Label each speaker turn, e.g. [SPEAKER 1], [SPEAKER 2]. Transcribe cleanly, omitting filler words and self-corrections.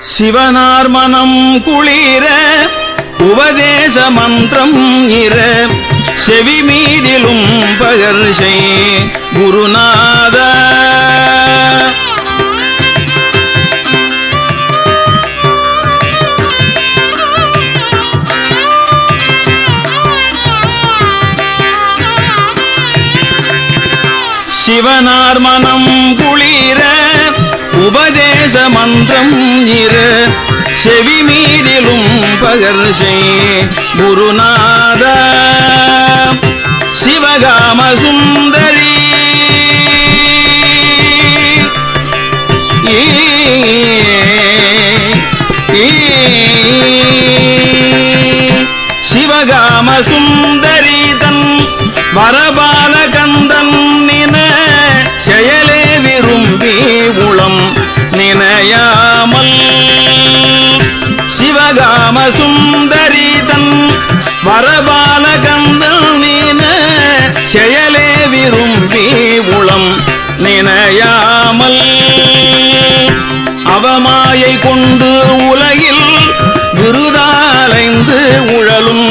[SPEAKER 1] சிவனார் மனம் குளிர உபதேச மந்திரம் இர செவி மீதிலும் பகர்சை குருநாத சிவனார் மனம் குளிர உபதேச மந்திரம் இரு செவி மீதிலும் பகர்சை குருநாத சிவகாம சுந்தரி சிவகாம சுந்தரி தன் வரபால கந்தன் நின செயலே விரும்பி உளம் நினையாமல் சிவகாம சுந்தரி தன் வரபால கந்தன் நின செயலே விரும்பி உளம் நினையாமல் அவமாயை கொண்டு உலகில் விருதாலைந்து உழலும்